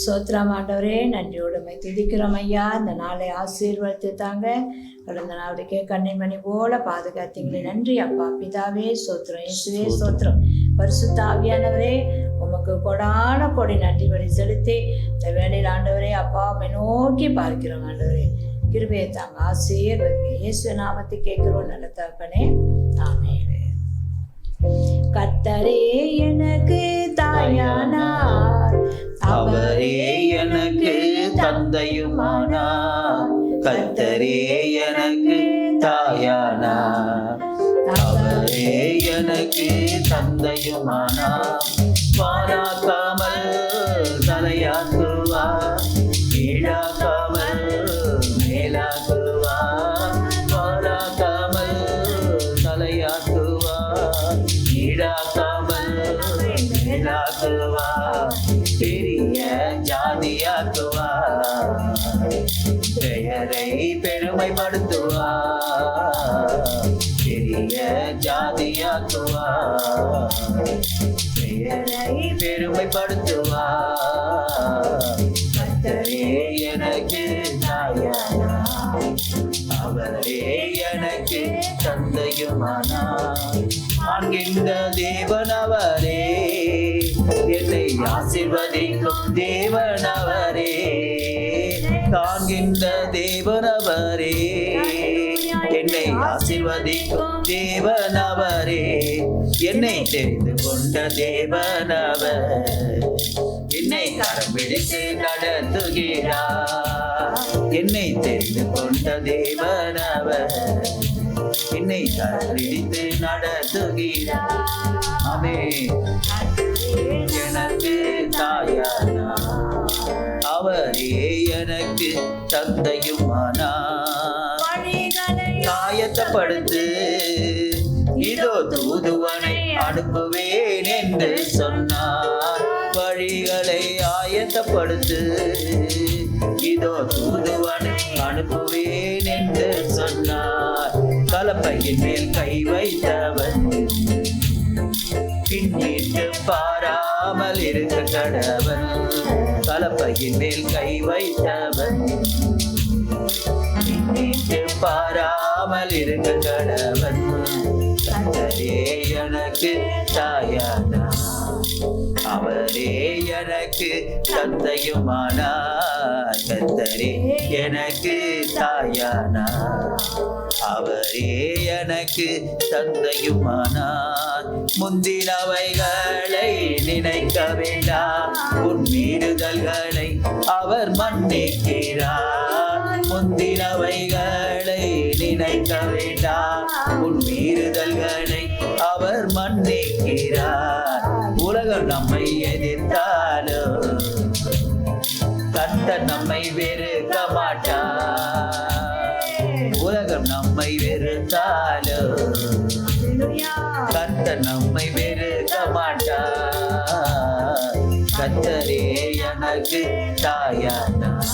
சோத்திரம் ஆண்டவரே, நன்றியோடுமை துதிக்கிறோம் ஐயா. இந்த நாளை ஆசீர்வதித்து தாங்க. கடந்த நாளுக்கே கண்ணிமணி போல பாதுகாத்தீங்களே, நன்றி அப்பா. பிதாவே சோத்திரம், இயேசுவே சோத்திரம், பரிசுத்த ஆவியானவரே உமக்கு கொடான கொடி நன்றி படி செலுத்தி இந்த வேளையில் ஆண்டவரே அப்பா உம்மை நோக்கி பார்க்கிறோம். ஆண்டவரே கிருபையை தாங்க, ஆசீர்வதிங்க. இயேசு நாமத்தை கேட்கிறோம் நல்ல தகப்பனே, ஆமென். கர்த்தரே எனக்கு தாயானார், அவரே எனக்கு தந்தையுமானார். கர்த்தரே எனக்கு தாயானார், அவரே எனக்கு தந்தையுமானார். வாராக்காமல் தலையாக்குவார், கீழாக்காமல் மேலாக்குவார். வாராக்காமல் தலையாக்குவார், கீழாக்காமல் மேலாக்குவார். பெரிய ஜாதியாக்குவார், பெயரை பெருமைப்படுத்துவார். பெரிய ஜாதியாக்குவார், பெயரை பெருமைப்படுத்துவார். கர்த்தரே எனக்கு தாயானார், அவரே எனக்கு தந்தையுமானார். காண்கின்ற தேவன் அவரே, என்னை ஆசீர்வதிக்கும் தேவன் அவரே. காண்கின்ற தேவன் அவரே, என்னை ஆசீர்வதிக்கும் தேவன் அவரே. என்னை தெரிந்து கொண்ட தேவன் அவர், என்னை கரம் பிடித்து நடத்துகிறார். என்னை தெரிந்து கொண்ட தேவன் அவர், என்னை கரம் பிடித்து நடத்துகிறார். ஆமென். எனக்கு தாயானார், அவரே எனக்கு தந்தையுமானார். காயத்தப்படுத்து, இதோ தூதுவனை அனுப்புவேன் என்று சொன்னார். வழிகளை ஆயத்தப்படுத்து, இதோ தூதுவனை அனுப்புவேன் என்று சொன்னார். கலப்பையின் மேல் கை வைத்தவன் பின்னிட்டு பாராமல் இருக்க கடவன். கலப்பையின் மேல் கை வைத்தவன் பின்னிட்டு பாராமல் இருக்க கடவன். கர்த்தரே எனக்கு தாயானார், அவரே எனக்கு தந்தையுமானார். கர்த்தரே எனக்கு தாயானார், அவரே எனக்கு தந்தையுமானார். முந்தினவைகளை நினைக்க வேண்டாம், உன் மீறுதல்களை அவர் மன்னிக்கிறார். முந்தினவைகளை நினைக்க வேண்டாம், உன் மீறுதல்களை அவர் மன்னிக்கிறார். உலகம் நம்மை எதிர்த்தாலும் கர்த்தர் நம்மை வெறுக்க மாட்டார். உலகம் நம்மை வெறுத்தாலும் கர்த்தர் நம்மை வெறுக்க மாட்டார். கர்த்தரே எனக்கு தாயானார்,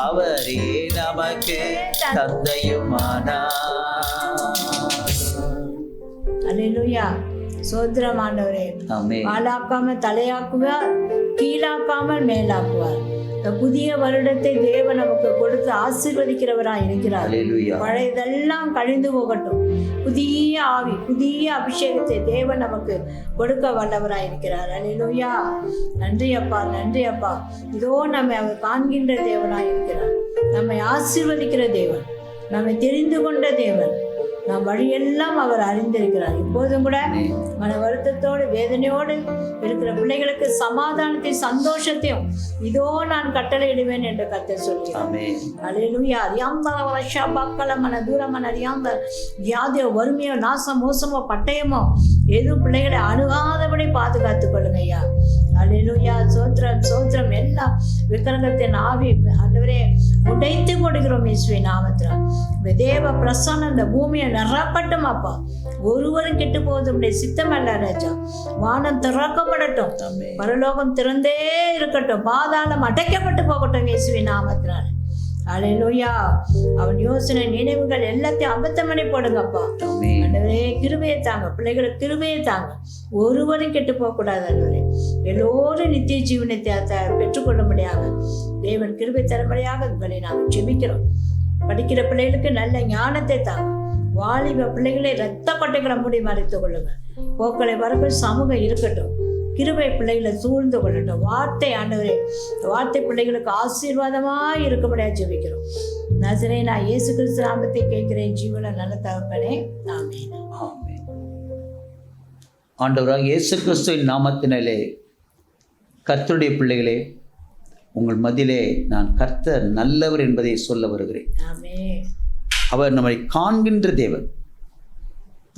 அவரே நமக்கு தந்தையுமானார். அல்லேலூயா. சோத்திரம் ஆண்டவரே. வாளாக்காமல் தலையாக்குவார், கீழாக்காமல் மேலாக்குவார். இந்த புதிய வருடத்தை தேவன் நமக்கு கொடுத்து ஆசீர்வதிக்கிறவராய் இருக்கிறார். பழையதெல்லாம் கழிந்து போகட்டும். புதிய ஆவி, புதிய அபிஷேகத்தை தேவன் நமக்கு கொடுக்க வல்லவராய் இருக்கிறார். அல்லேலூயா. நன்றி அப்பா, நன்றி அப்பா. இதோ நம்மை அவர் காண்கின்ற தேவனாய் இருக்கிறார். நம்மை ஆசீர்வதிக்கிற தேவன், நம்மை தெரிந்து கொண்ட தேவன், நம் வழியெல்லாம் அவர் அறிந்திருக்கிறார். இப்போதும் கூட மன வருத்தத்தோடு வேதனையோடு இருக்கிற பிள்ளைகளுக்கு சமாதானத்தையும் சந்தோஷத்தையும் இதோ நான் கட்டளையிடுவேன் என்று கர்த்தர் சொல்கிறார். அல்லேலூயா. அறியாந்தால வருஷா பக்கல மன தூரமன அறியாந்த வியாதியோ வறுமையோ நாசம் மோசமோ பட்டயமோ எதுவும் பிள்ளைகளை அணுகாதபடி பாதுகாத்துக் கொள்ளுங்க ஐயா. அல்லேலூயா. சோத்திரம் சோத்திரம். எல்லாம் விக்கிரகத்தின் ஆவி ஆண்டவரே உடைத்து கொடுக்கிறோம் இயேசுவின் நாமத்தில். தேவ பிரசன்னம் இந்த பூமியை நிரப்பட்டும் அப்பா. ஒருவரும் கெட்டு போவதுடைய சித்தம் அல்ல ராஜா. வானம் திறக்கப்படட்டும், பரலோகம் திறந்தே இருக்கட்டும், பாதாளம் அடைக்கப்பட்டு போகட்டும் இயேசுவின் நாமத்தினால. அல்லேலூயா. அவன் யோசனை நினைவுகள் எல்லாத்தையும் அபத்தம் பண்ணி போடுங்கப்பா. ஆண்டவரே கிருபையை தாங்க, பிள்ளைகளுக்கு கிருபையை தாங்க. ஒருவரும் கெட்டு போக கூடாது ஆண்டவரே. எல்லோரும் நித்திய ஜீவனை பெற்றுக்கொள்ள முடியாத தேவன் கிருபை தரமுறையாக உங்களை நாங்கள் ஜெபிக்கிறோம். படிக்கிற பிள்ளைகளுக்கு நல்ல ஞானத்தை தாங்க. வாலிப பிள்ளைகளை இரத்த கொட்டைகளை மூடி மறைத்துக் கொள்ளுங்க. போக்களை வரப்ப சமூகம் இருக்கட்டும். கிருபை பிள்ளைகளை சூழ்ந்து கொள்ளட்டும். வார்த்தை ஆண்டவரே, வார்த்தை பிள்ளைகளுக்கு ஆசீர்வாதமாக இருக்கும்படியாக ஜெபிக்கிறோம். நசரேனா இயேசு கிறிஸ்து நாமத்தை கேட்கிறேன் ஜீவன நல்ல தகப்பனே, ஆமென். ஆண்டவராக இயேசு கிறிஸ்துவின் நாமத்தினாலே கர்த்தருடைய பிள்ளைகளே, உங்கள் மத்தியிலே நான் கர்த்தர் நல்லவர் என்பதை சொல்ல வருகிறேன். ஆமென். அவர் நம்மை காண்கின்ற தேவன்,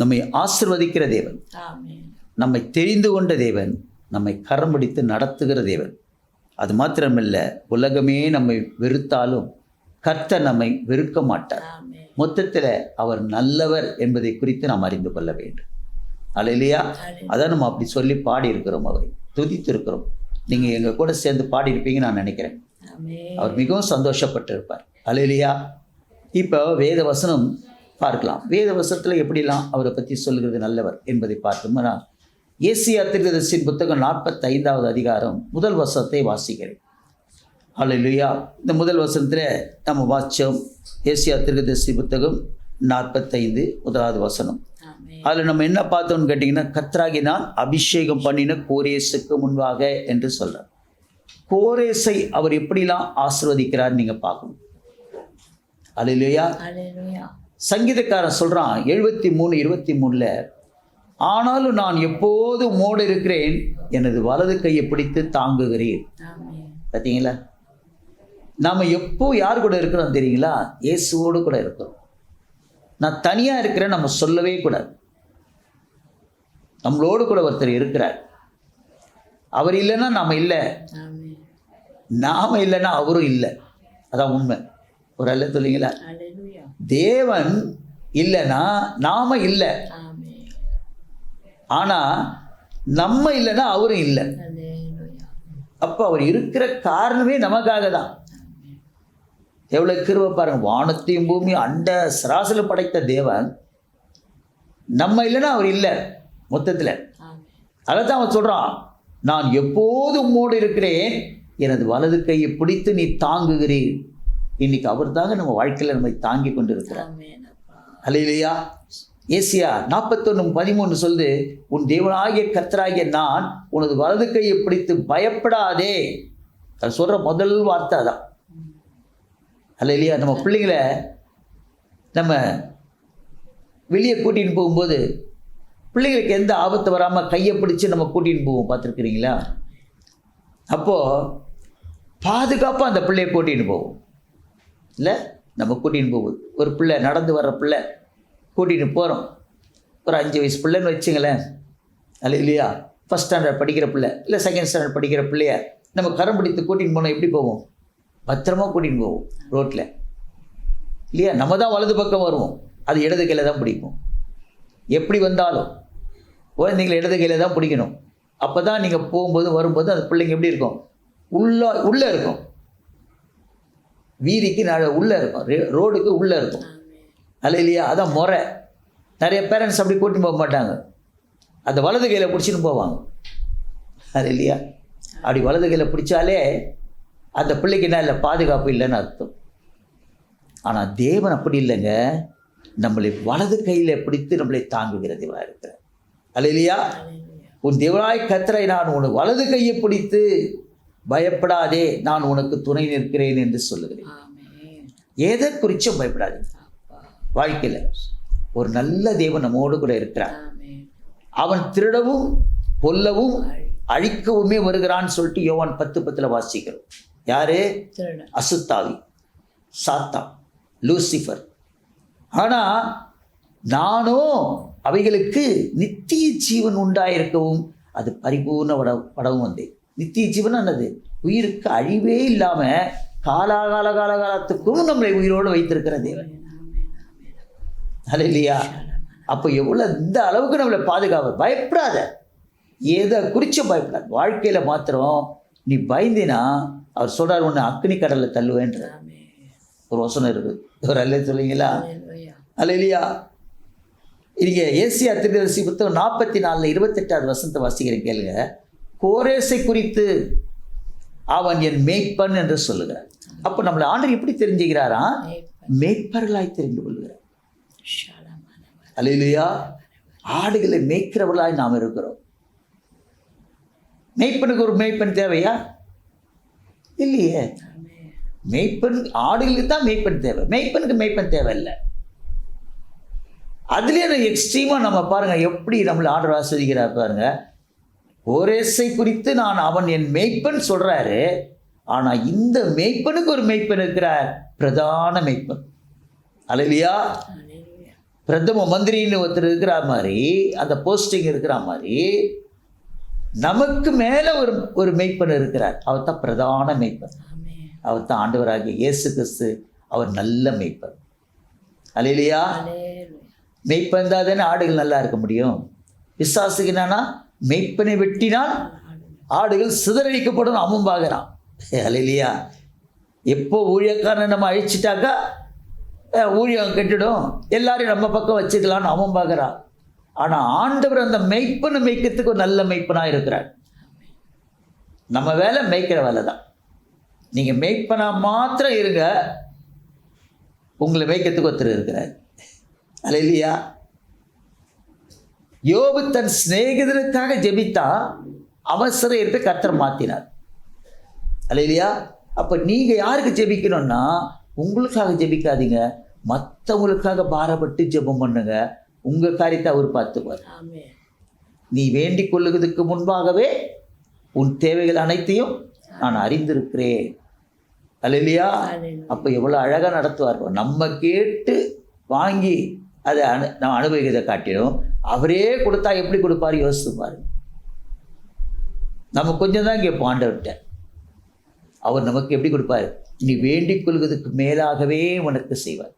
நம்மை ஆசீர்வதிக்கிற தேவன், ஆமென். நம்மை தெரிந்து கொண்ட தேவன், நம்மை கரம் பிடித்து நடத்துகிற தேவன். அது மாத்திரமல்ல, உலகமே நம்மை வெறுத்தாலும் கர்த்தர் நம்மை வெறுக்க மாட்டார். ஆமென். மொத்தத்தில் அவர் நல்லவர் என்பதை குறித்து நாம் அறிந்து கொள்ள வேண்டும். அல்லேலூயா. அதான் நம்ம அப்படி சொல்லி பாடி இருக்கிறோம், அவரை துதித்து இருக்கிறோம். நீங்கள் எங்கள் கூட சேர்ந்து பாடியிருப்பீங்கன்னு நான் நினைக்கிறேன். ஆமென். அவர் மிகவும் சந்தோஷப்பட்டு இருப்பார். அல்லேலூயா. இப்போ வேத வசனம் பார்க்கலாம். வேத வசனத்தில் எப்படிலாம் அவரை பற்றி சொல்கிறது நல்லவர் என்பதை பார்த்தோம்னா, ஏசியா தீர்க்கதரிசியின் புத்தகம் 45வது அதிகாரம் முதல் வசனத்தை வாசிக்கிறேன். அல்லேலூயா. இந்த முதல் வசனத்தில் நம்ம வாசித்தோம். ஏசியா தீர்க்கதரிசி புத்தகம் 45 முதலாவது வசனம். அதில் நம்ம என்ன பார்த்தோம்னு கேட்டிங்கன்னா, கர்த்தராகி நான் அபிஷேகம் பண்ணின கோரேசுக்கு முன்பாக என்று சொல்கிறார். கோரேசை அவர் எப்படிலாம் ஆசீர்வதிக்கிறார் நீங்கள் பார்க்கணும். அல்லேலூயா. சங்கீதக்காரன் சொல்கிறான் 73:23, ஆனாலும் நான் எப்போதும் உம்மோடு இருக்கிறேன், எனது வலது கையை பிடித்து தாங்குகிறீர். பார்த்தீங்களா? நாம் எப்போ யார் கூட இருக்கிறோம் தெரியுங்களா? இயேசுவோடு கூட இருக்கிறோம். நான் தனியாக இருக்கிறேன் நம்ம சொல்லவே கூடாது. நம்மளோடு கூட ஒருத்தர் இருக்கிறார். அவர் இல்லைன்னா நாம் இல்லை, நாம் இல்லைன்னா அவரும் இல்லை. அதான் உண்மை. ஒரு அல்ல சொல்லிங்களா? தேவன் இல்லைன்னா நாம இல்லை, ஆனா நம்ம இல்லைன்னா அவரும் இல்லை. அப்போ அவர் இருக்கிற காரணமே நமக்காக தான். எவ்வளவு கிருபை பாருங்க. வானத்தையும் பூமியும் அண்ட சராசரில் படைத்த தேவன் நம்ம இல்லைன்னா அவர் இல்லை மொத்தத்தில். அதைத்தான் அவன் சொல்றான், நான் எப்போதும் உம்மோடு இருக்கிறேன், எனது வலது கையை பிடித்து நீ தாங்குகிறீர். இன்னைக்கு அவர் தாங்க நம்ம வாழ்க்கையில் நம்மை தாங்கி கொண்டு இருக்கிறார். அல்லேலூயா. ஏசியா 41:13 சொல்லுது, உன் தேவனாகிய கர்த்தராகிய நான் உனது வலது கையை பிடித்து பயப்படாதே. அது சொல்ற முதல் வார்த்தை அதான். அல்லேலூயா. நம்ம பிள்ளைங்களை நம்ம வெளியே கூட்டின்னு போகும்போது பிள்ளைங்களுக்கு எந்த ஆபத்து வராமல் கையை பிடிச்சி நம்ம கூட்டின்னு போவோம், பார்த்துருக்குறீங்களா? அப்போது பாதுகாப்பாக அந்த பிள்ளையை கூட்டின்னு போவோம் இல்லை? நம்ம கூட்டின்னு போகுது. ஒரு பிள்ளை நடந்து வர்ற பிள்ளை கூட்டின்னு போகிறோம். ஒரு 5 வயசு பிள்ளைன்னு வச்சுங்களேன். அல்லேலூயா. ஃபஸ்ட் ஸ்டாண்டர்ட் படிக்கிற பிள்ளை இல்லை செகண்ட் ஸ்டாண்டர்ட் படிக்கிற பிள்ளைய நம்ம கரம் பிடித்து கூட்டின்னு போனோம். எப்படி போவோம்? பத்திரமா கூட்டின்னு போவோம் ரோட்டில் இல்லையா? நம்ம தான் வலது பக்கம் வருவோம், அது இடது கையில் தான் பிடிக்கும். எப்படி வந்தாலும் குழந்தைங்களை இடது கையில் தான் பிடிக்கணும். அப்போ தான் நீங்கள் போகும்போது வரும்போது அந்த பிள்ளைங்க எப்படி இருக்கும்? உள்ளே இருக்கும். வீதிக்கு உள்ளே இருக்கும், ரோடுக்கு உள்ளே இருக்கும். அல்லேலூயா. அதான் முறை. நிறைய பேரண்ட்ஸ் அப்படி கூட்டின்னு போக மாட்டாங்க, அந்த வலது கையில் பிடிச்சின்னு போவாங்க. அல்லேலூயா. அப்படி வலது கையில் பிடிச்சாலே அந்த பிள்ளைக்கு என்ன இல்லை, பாதுகாப்பு இல்லைன்னு அர்த்தம். ஆனால் தேவன் அப்படி இல்லைங்க. நம்மளை வலது கையில் பிடித்து நம்மளை தாங்குகிற தேவனாக இருக்கிறார். அல்லேலூயா. உன் தேவனாய் கர்த்தரை நான் உனக்கு வலது கையை பிடித்து பயப்படாதே, நான் உனக்கு துணை நிற்கிறேன் என்று சொல்லுகிறேன். எதை குறிச்சும் பயப்படாதே. வாழ்க்கையில் ஒரு நல்ல தேவன் நம்மோடு கூட இருக்கிறார். அவன் திருடவும் கொல்லவும் அழிக்கவுமே வருகிறான்னு சொல்லிட்டு யோவான் 10:10 வாசிக்கிறோம். யாரு? அசுத்தாவி, சாத்தான், லூசிஃபர். ஆனால் நானோ அவைகளுக்கு நித்திய ஜீவன் உண்டாயிருக்கவும் அது பரிபூர்ண படவும் வந்தேன். நித்திய ஜீவன் என்னது? உயிருக்கு அழிவே இல்லாமல் காலகாலத்துக்கும் நம்மளை உயிரோடு வைத்திருக்கிற தேவன். அல்லேலூயா. அப்போ எவ்வளோ இந்த அளவுக்கு நம்மளை பாதுகாப்பு. பயப்படாத, எதை குறிச்சும் பயப்படாது. வாழ்க்கையில் மாத்திரம் நீ பயந்தினா அவர் சொல்கிறார், ஒன்று அக்னி கடலில் தள்ளுவேன்ற. ஒரு வசனம் இருக்குது. ஒரு அல்ல சொல்லுவீங்களா? ஹalleluya. அல்லேலூயா. இங்க ஏசியா தீர்க்கதரிசி புத்தகம் 44:28 வசனத்தை வாசிக்கிறேன் கேளுங்க. கோரேசை குறித்து அவன் என் மேய்ப்பன் என்று சொல்லுகிறார். அப்போ நம்மளை ஆண்டவர் எப்படி தெரிஞ்சுக்கிறாரா? மேய்ப்பர்களாய் தெரிந்து கொள்கிறார். அல்லேலூயா. ஆடுகளை மேய்க்கிறவர்களாய் நாம் இருக்கிறோம். மேய்ப்பனுக்கு ஒரு மேய்ப்பன் தேவையா? இல்லையே. மேய்ப்பன் ஆடுகளுக்கு தான் மேய்ப்பன் தேவை, மேய்ப்பனுக்கு மேய்ப்பன் தேவையில்லை. அதுலேயே எக்ஸ்ட்ரீமா நம்ம பாருங்க எப்படி நம்மளை ஆண்டவர் ஆஸ்வதிக்கிறார் பாருங்க. கோரேசை குறித்து நான் அவன் என் மேய்ப்பன் சொல்றாரு. ஆனா இந்த மேய்ப்பனுக்கு ஒரு மேய்ப்பன் இருக்கிறார், பிரதான மேய்ப்பன். அல்லேலூயா. பிரதம மந்திரின்னு ஒருத்தர் இருக்கிற மாதிரி, அந்த போஸ்டிங் இருக்கிற மாதிரி நமக்கு மேல ஒரு மேய்ப்பன் இருக்கிறார். அவர் தான் பிரதான மேய்ப்பன். அவர் தான் ஆண்டவராகிய இயேசு கிறிஸ்து. அவர் நல்ல மேய்ப்பன். அல்லேலூயா. மேய்ப்பன் தான் தானே ஆடுகள் நல்லா இருக்க முடியும். பிசாசுக்கு என்னன்னா, மெய்ப்பனை வெட்டினால் ஆடுகள் சிதறடிக்கப்படும் அவன் பார்க்குறான். அல்லேலூயா. எப்போ ஊழியக்காரனை நம்ம அழிச்சிட்டாக்கா ஊழியம் கெட்டுடும், எல்லாரையும் நம்ம பக்கம் வச்சுக்கலான்னு அவன் பார்க்குறான். ஆனால் ஆண்டவர் அந்த மெய்ப்பனை மேய்க்கிறதுக்கு ஒரு நல்ல மெய்ப்பனாக இருக்கிறார். நம்ம வேலை மேய்க்கிற வேலை தான். நீங்கள் மெய்ப்பனா மாத்திரம் இருங்க, உங்களை மேய்க்கிறதுக்கு ஒருத்தர் இருக்கிறார். அல்லேலூயா. யோபு தன் சிநேகிதனுக்காக ஜெபித்தா, அவசர இருப்பை கர்த்தர் மாற்றினார். அல்லேலூயா. அப்போ நீங்கள் யாருக்கு ஜெபிக்கணும்னா, உங்களுக்காக ஜெபிக்காதீங்க, மற்றவங்களுக்காக பாரப்பட்டு ஜெபம் பண்ணுங்க. உங்கள் காரியத்தை அவர் பார்த்துக்குவார். நீ வேண்டிக் கொள்ளுவதற்கு முன்பாகவே உன் தேவைகள் அனைத்தையும் நான் அறிந்திருக்கிறேன். அல்லேலூயா. அப்போ எவ்வளோ அழகாக நடத்துவார். நம்ம கேட்டு வாங்கி அதை நம்ம அனுபவிக்கிறதை காட்டிடும் அவரே கொடுத்தா எப்படி கொடுப்பாரு யோசித்து பாருங்க. நம்ம கொஞ்சம் தான் கேட்போம் ஆண்டவர்கிட்ட, அவர் நமக்கு எப்படி கொடுப்பாரு? நீ வேண்டிக் கொள்வதற்கு மேலாகவே உனக்கு செய்வார்.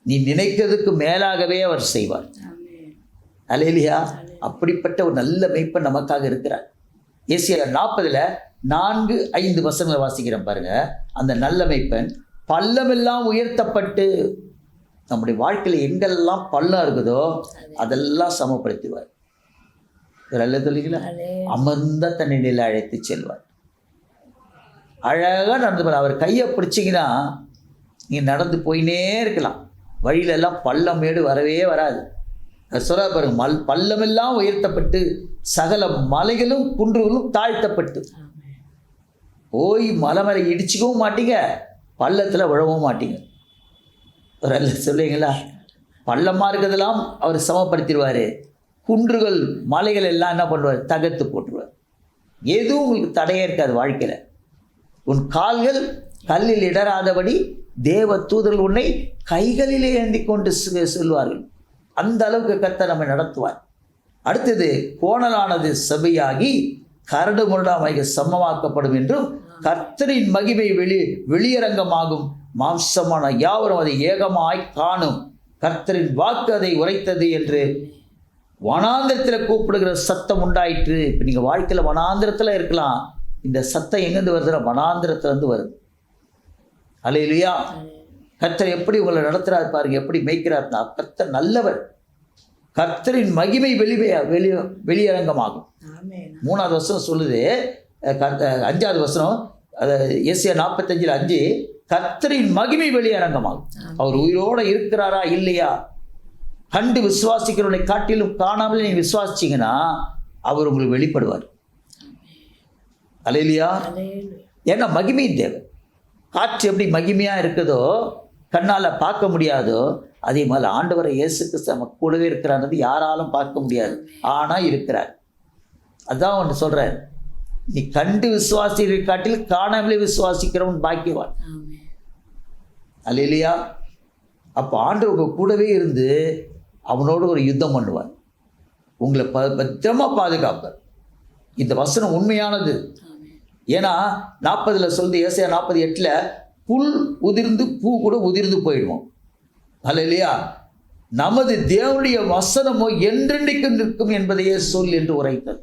நீ நினைக்கிறதுக்கு மேலாகவே அவர் செய்வார். அல்லேலூயா. அப்படிப்பட்ட ஒரு நல்ல மேய்ப்பன் நமக்காக இருக்கிறார். ஏசாயா 40:4-5 வசனங்களை வாசிக்கிறேன் பாருங்க. அந்த நல்ல மேய்ப்பன் பள்ளமெல்லாம் உயர்த்தப்பட்டு, நம்முடைய வாழ்க்கையில் எங்கெல்லாம் பள்ளம் இருக்குதோ அதெல்லாம் சமப்படுத்துவார். நல்ல சொல்லிங்களா? அமர்ந்த தண்ணீரில் அழைத்து செல்வார். அழகாக நடந்து அவர் கையை பிடிச்சிங்கன்னா நீங்கள் நடந்து போயினே இருக்கலாம். வழியிலெல்லாம் பள்ளம் மேடு வரவே வராது. சொல்ல பாருங்க, பள்ளமெல்லாம் உயர்த்தப்பட்டு சகல மலைகளும் குன்றுகளும் தாழ்த்தப்பட்டு. போய் மலை மேலே இடிச்சிக்கவும் மாட்டீங்க, பள்ளத்தில் விழவும் மாட்டீங்க. ஒரு அல்ல சொல்லுவீங்களா? பள்ளமாக இருக்கிறதெல்லாம் அவர் சமப்படுத்திடுவார். குன்றுகள் மலைகள் எல்லாம் என்ன பண்ணுவார்? தகர்த்து போட்டுருவார். எதுவும் உங்களுக்கு தடையே இருக்காது வாழ்க்கையில். உன் கால்கள் கல்லில் இடராதபடி தேவ தூதர்கள் உன்னை கைகளிலே ஏந்தி கொண்டு செல்வார்கள். அந்த அளவுக்கு கர்த்தர் நம்மை நடத்துவார். அடுத்தது, கோணலானது சபையாகி கரடு முரடாமைக்கு சமமாக்கப்படும் என்றும் கர்த்தரின் மகிமை வெளியரங்கமாகும், மாம்சமான யாவரும் அதை ஏகமாய் காணும், கர்த்தரின் வாக்கு அதை உரைத்தது என்று வனாந்திரத்தில் கூப்பிடுகிற சத்தம் உண்டாயிற்று. இப்போ நீங்கள் வாழ்க்கையில் வனாந்திரத்தில் இருக்கலாம். இந்த சத்தம் எங்கேருந்து வருதுன்னா வனாந்திரத்திலேருந்து வருது. அல்லேலூயா. கர்த்தர் எப்படி உங்களை நடத்துகிறார் பாருங்க, எப்படி மேய்க்கிறார்னா. கர்த்தர் நல்லவர். கர்த்தரின் மகிமை வெளியரங்கமாகும். 3வது வசனம் சொல்லுது, 5வது வசனம், ஏசாயா 45:5, கர்த்தரின் மகிமை வெளியரங்கமாகும். அவர் உயிரோடு இருக்கிறாரா இல்லையா கண்டு விசுவாசிக்கிறவனை காட்டிலும் காணாமலே நீங்கள் விசுவாசிச்சிங்கன்னா அவர் உங்களுக்கு வெளிப்படுவார். அல்லேலூயா. ஏன்னா மகிமையின் தேவை. காற்று எப்படி மகிமையாக இருக்குதோ, கண்ணால் பார்க்க முடியாதோ, அதே மாதிரி ஆண்டவரை இயேசு கிறிஸ்து நம்ம கூடவே இருக்கிறான்றது யாராலும் பார்க்க முடியாது, ஆனால் இருக்கிறார். அதான் ஒன்று சொல்கிறார், நீ கண்டு விசுவாசிக்கிற காட்டில் காணாமலே விசுவாசிக்கிறவன் பாக்கியவான். அல்லேலூயா. அப்போ ஆண்டவர் கூடவே இருந்து அவனோடு ஒரு யுத்தம் பண்ணுவார். உங்களை பத்திரமாக பாதுகாப்பார். இந்த வசனம் உண்மையானது. ஏன்னா 40 சொல்லுது, ஏசாயா 48, புல் உதிர்ந்து பூ கூட உதிர்ந்து போயிடுவோம். அல்லேலூயா. நமது தேவனுடைய வசனமோ என்றென்றைக்கு நிற்கும் என்பதையே சொல் என்று உரைத்தது.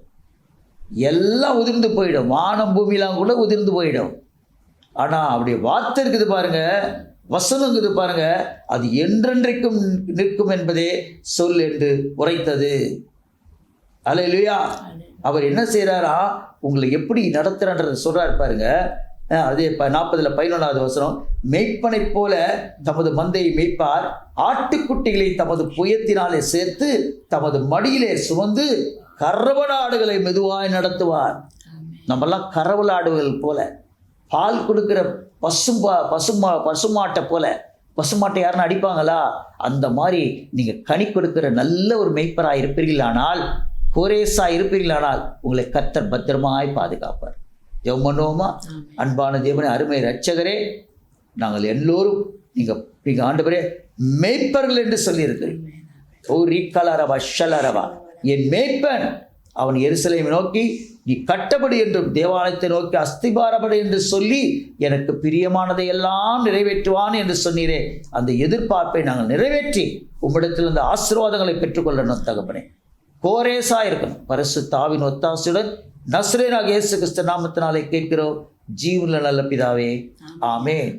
எல்லாம் உதிர்ந்து போயிடும், வானம் பூமியெல்லாம் கூட உதிர்ந்து போயிடும். ஆனால் அப்படி வார்த்தை இருக்குது பாருங்க, வசனங்குது பாருங்க, அது என்றென்றைக்கும் நிற்கும் என்பதே சொல் என்று உரைத்தது. அல்லேலூயா. அவர் என்ன செய்கிறாரா, உங்களை எப்படி நடத்துறான்றதை சொல்றாரு பாருங்க. அதே 40:11 வசனம், மேய்ப்பனைப் போல தமது மந்தையை மேய்ப்பார், ஆட்டுக்குட்டிகளை தமது புயத்தினாலே சேர்த்து தமது மடியிலே சுமந்து கறவலாடுகளை மெதுவாய் நடத்துவார். நம்மெல்லாம் கறவலாடுகள் போல, பால் கொடுக்கிற பசுமாட்டை போல. பசுமாட்டை யாருன்னு அடிப்பாங்களா? அந்த மாதிரி நீங்கள் கனி கொடுக்கிற நல்ல ஒரு மேய்ப்பராக இருப்பீர்களானால், கோரேசா இருப்பீர்களானால் உங்களை கர்த்தர் பத்திரமாய் பாதுகாப்பார். ஜெபம் பண்ணுவோமா? அன்பான தேவனே, அருமை இரட்சகரே, நாங்கள் எல்லோரும் நீங்கள் ஆண்டவரே மேய்ப்பர்கள் என்று சொல்லியிருக்கிறீங்க. ஓ ரீக்கலரவா ஷலரவா, என் மேய்ப்பன் அவன் எருசலேமை நோக்கி நீ கட்டபடி என்றும் தேவாலயத்தை நோக்கி அஸ்திபாரபடி என்று சொல்லி எனக்கு பிரியமானதை எல்லாம் நிறைவேற்றுவான் என்று சொன்னீரே. அந்த எதிர்பார்ப்பை நாங்கள் நிறைவேற்றி உம்மிடத்தில் இந்த ஆசீர்வாதங்களை பெற்றுக்கொள்ளணும் தகப்பனே. கோரேசா இருக்கணும். பரிசுத்த ஆவியின் ஒத்தாசையுடன் நசரேயனாகிய இயேசு கிறிஸ்து நாமத்தினாலே கேட்கிறோம் ஜீவனுள்ள நல்ல பிதாவே, ஆமென்.